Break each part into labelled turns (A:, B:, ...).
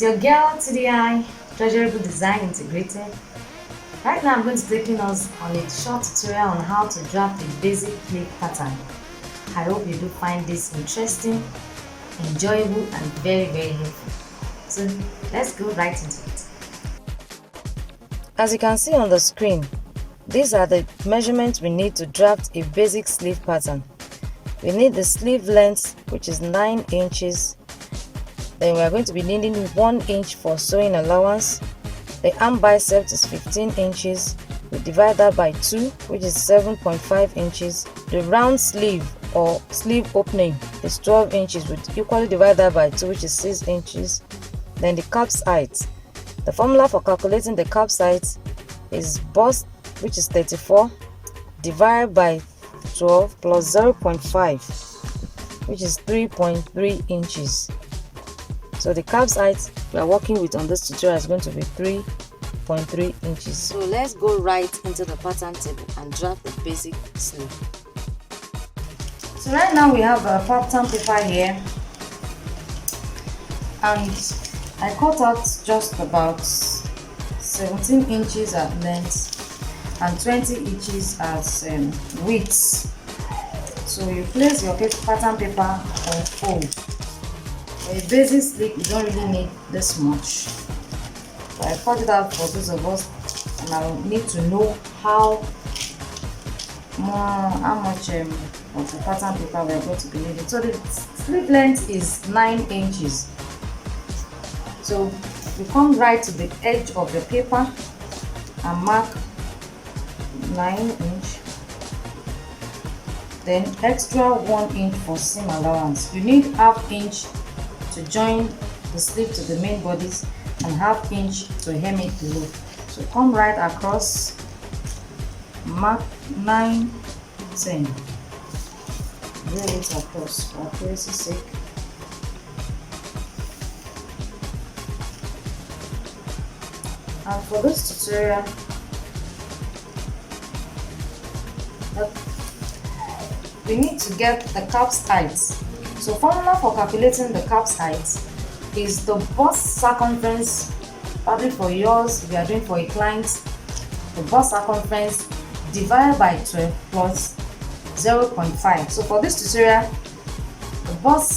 A: It's your girl TDI, Treasurable Design Integrated. Right now I'm going to be taking us on a short tutorial on how to draft a basic clip pattern. I hope you do find this interesting, enjoyable and very helpful. So let's go right into it. As you can see on the screen, these are the measurements we need to draft a basic sleeve pattern. We need the sleeve length, which is 9 inches. Then we are going to be needing 1 inch for sewing allowance. The arm bicep is 15 inches. We divide that by 2, which is 7.5 inches. The round sleeve or sleeve opening is 12 inches. We equally divide that by 2, which is 6 inches. Then the cap's height. The formula for calculating the cap's height is bust, which is 34, divided by 12 plus 0.5, which is 3.3 inches. So the cap's height we are working with on this tutorial is going to be 3.3 inches. So let's go right into the pattern table and draft the basic sleeve. So right now we have a pattern paper here, and I cut out just about 17 inches at length and 20 inches as width. So you place your pattern paper on fold. For a basic sleeve, you don't really need this much. So I cut it out for those of us, and I will need to know how much of the pattern paper we are going to be needing. So the sleeve length is 9 inches. So you come right to the edge of the paper and mark 9 inch. Then extra 1 inch for seam allowance. You need ½ inch to join the sleeve to the main bodies and ½ inch to hem it below. So come right across, mark 9, 10. Roll it across for accuracy's sake. And for this tutorial, we need to get the cap's height. So formula for calculating the cap's height is the bust circumference, probably for yours, if you are doing for a client, the bust circumference divided by 12 plus 0.5. So for this tutorial, the bust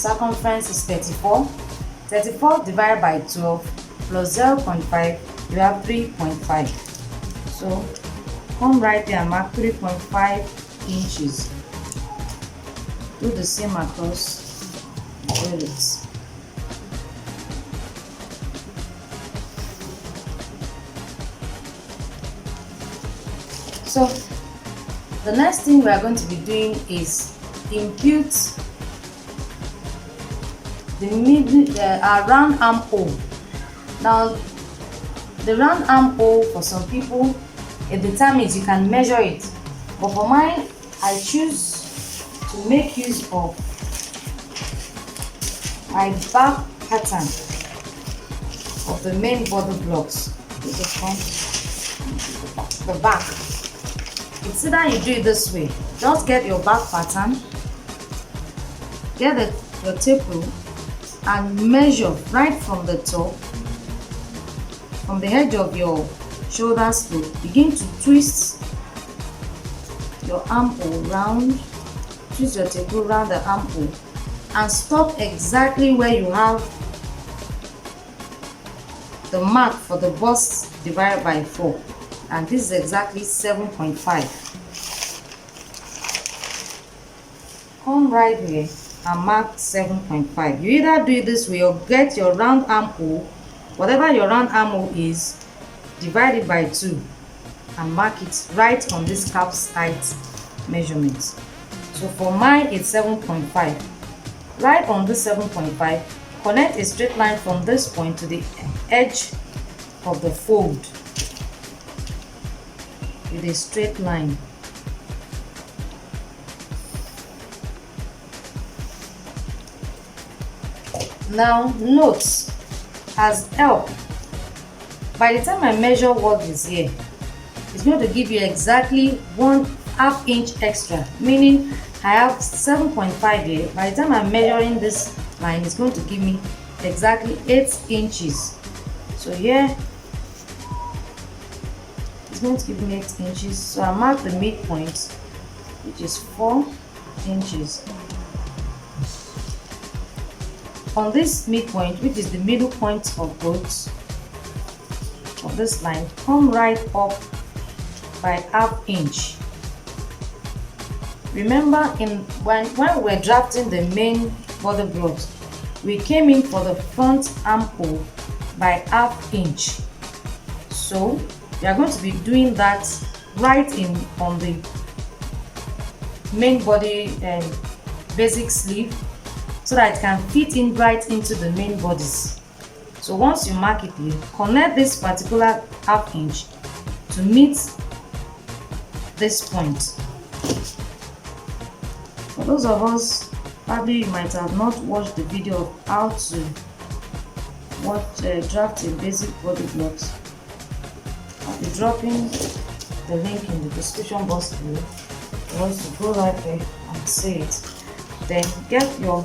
A: circumference is 34. 34 divided by 12 plus 0.5, you have 3.5. So come right there and mark 3.5 inches. Do the same across, roll it. So the next thing we are going to be doing is impute the round armhole. Now the round armhole, for some people it determines you can measure it, but for mine I choose to make use of my back pattern of the main body blocks. This is from the back. It's either you do it this way, just get your back pattern, get your tape rule and measure right from the top, from the edge of your shoulder slope. Begin to twist your armhole round, twist your tape rule around the armhole and stop exactly where you have the mark for the bust divided by 4, and this is exactly 7.5. Come right here and mark 7.5. You either do it this way or get your round armhole, whatever your round armhole is, divide it by 2 and mark it right on this cap's height measurement. So for mine it's 7.5. Right on this 7.5, connect a straight line from this point to the edge of the fold with a straight line. Now note, as help, by the time I measure what is here, it's going to give you exactly 1/2 inch extra, meaning I have 7.5 here. By the time I'm measuring this line, it's going to give me exactly 8 inches. So here it's going to give me 8 inches. So I mark the midpoint, which is 4 inches. On this midpoint, which is the middle point of both of this line, come right up by ½ inch. Remember, when we were drafting the main border blocks, we came in for the front armhole by ½ inch. So we are going to be doing that right in on the main body and basic sleeve, so that it can fit in right into the main bodies. So once you mark it here, connect this particular ½ inch to meet this point. For those of us, probably you might have not watched the video of how to draft a basic body blocks. I'll be dropping the link in the description box below for us to go right there and see it. Then get your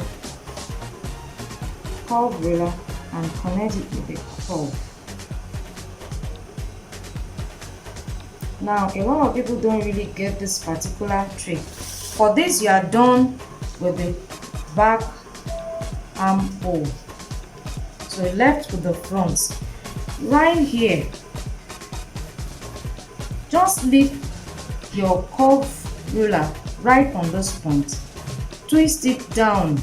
A: curve ruler and connect it with the curve. Now, a lot of people don't really get this particular trick. For this, you are done with the back armhole, so you're left with the front. Right here, just leave your curve ruler right on this point, twist it down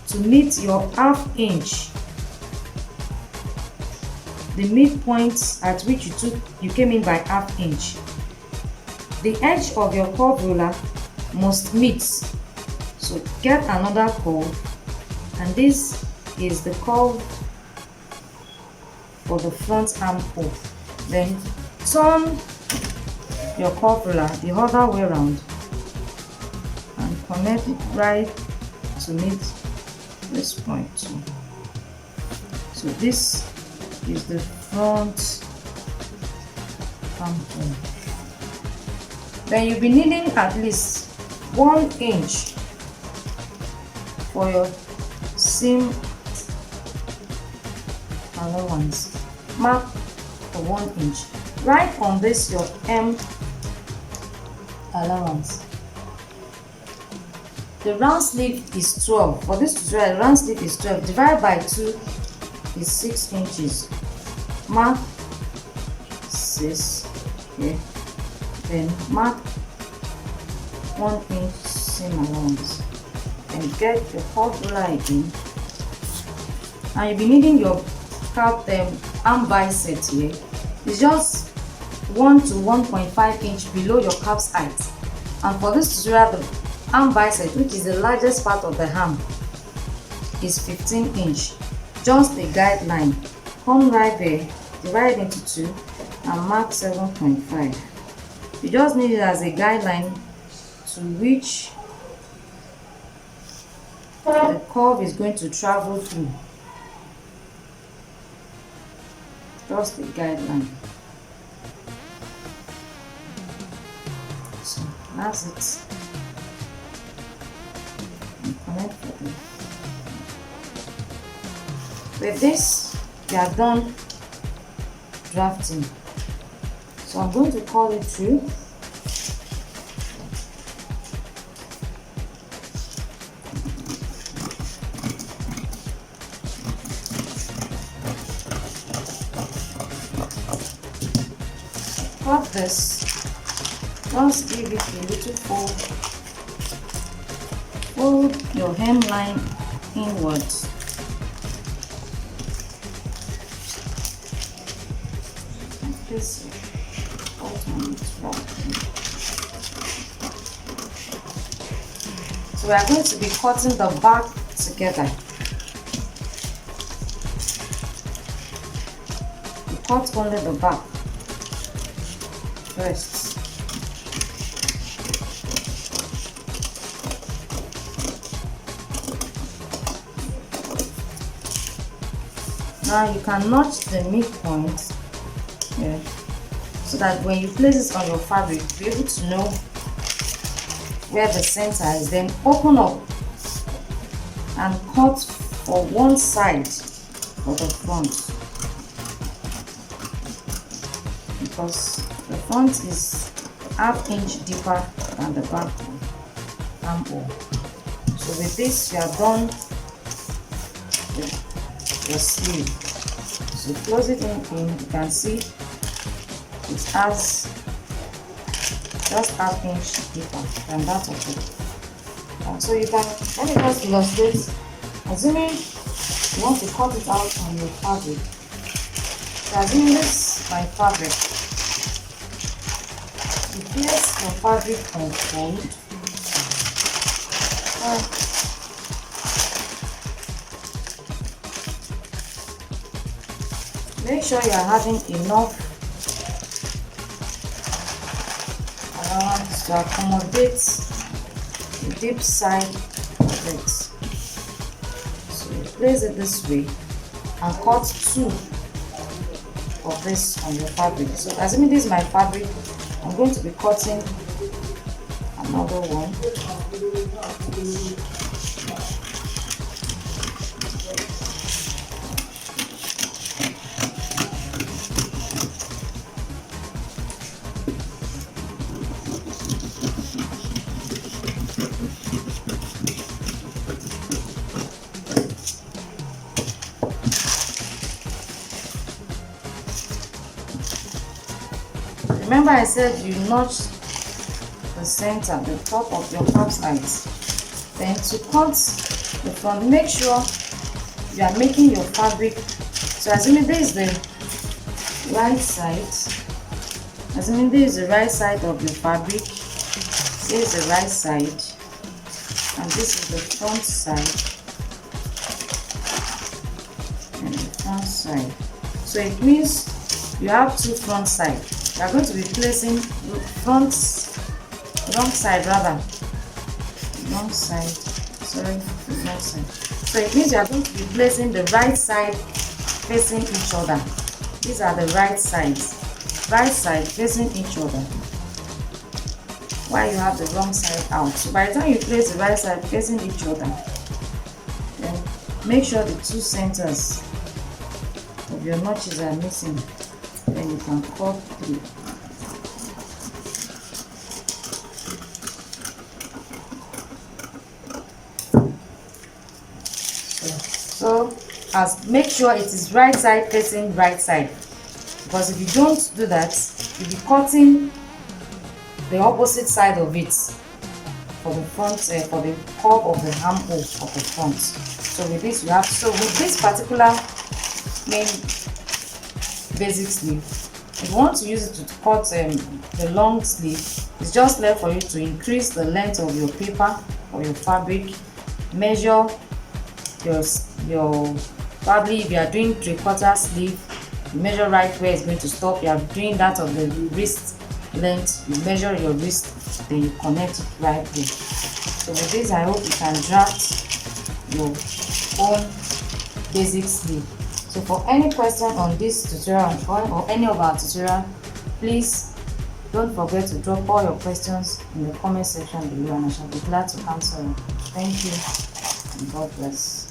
A: to meet your ½ inch, the midpoint at which you came in by ½ inch. The edge of your curve ruler must meet, so get another curve, and this is the curve for the front armhole. Then turn your curve ruler the other way around and connect it right to meet this point. So this is the front armhole. Then you'll be needing at least 1 inch for your seam allowance. Mark for 1 inch. Right on this your M allowance. The round sleeve is 12. For this tutorial, the round sleeve is 12. Divided by 2 is 6 inches. Mark 6 here. Then mark 1 inch seam allowance. Then get your curve ruler again. And you'll be needing your arm bicep here. It's just 1 to 1.5 inch below your calf's height. And for this tutorial, the arm bicep, which is the largest part of the arm, is 15 inch. Just a guideline. Come right there, divide it into 2 and mark 7.5. You just need it as a guideline to which the curve is going to travel through. Just a guideline. So that's it. And connect it. With this, you are done drafting. So I'm going to call it through. Cut this. Just give it a little fold. Fold your hemline inwards. Like this. So we are going to be cutting the back together. You cut only the back first. Now you can notch the midpoint here, so that when you place this on your fabric, you'll be able to know where the center is. Then open up and cut for one side of the front, because the front is ½ inch deeper than the back armhole. So with this you are done with your sleeve. So close it in, you can see it has just ½ inch deeper than that of it. So you can, let me just illustrate. Assuming you want to cut it out on your fabric. So assuming this is my fabric, you place your fabric on fold. Make sure you are having enough allowance to accommodate the deep side of it. So you place it this way and cut 2 of this on your fabric. So assuming this is my fabric, I'm going to be cutting another one. Remember I said you notch the center, the top of your cup sides. Then to cut the front, make sure you are making your fabric. So assuming this is the right side, assuming this is the right side of your fabric, this is the right side, and this is the front side, and the front side. So it means you have 2 front sides. You are going to be placing wrong side. So it means you are going to be placing the right side facing each other. These are the right sides. Right side facing each other, while you have the wrong side out. So by the time you place the right side facing each other, then make sure the 2 centers of your notches are missing. Then you can cut through. So make sure it is right side facing right side, because if you don't do that, you'll be cutting the opposite side of it for the front, for the curve of the armhole of the front. So with this you have, so with this particular main basic sleeve, if you want to use it to cut the long sleeve, it's just left for you to increase the length of your paper or your fabric, measure your probably if you are doing 3/4 sleeve, you measure right where it's going to stop. You are doing that of the wrist length, you measure your wrist, then you connect it right there. So with this, I hope you can draft your own basic sleeve. So for any question on this tutorial or any of our tutorial, please don't forget to drop all your questions in the comment section below, and I shall be glad to answer them. Thank you and God bless.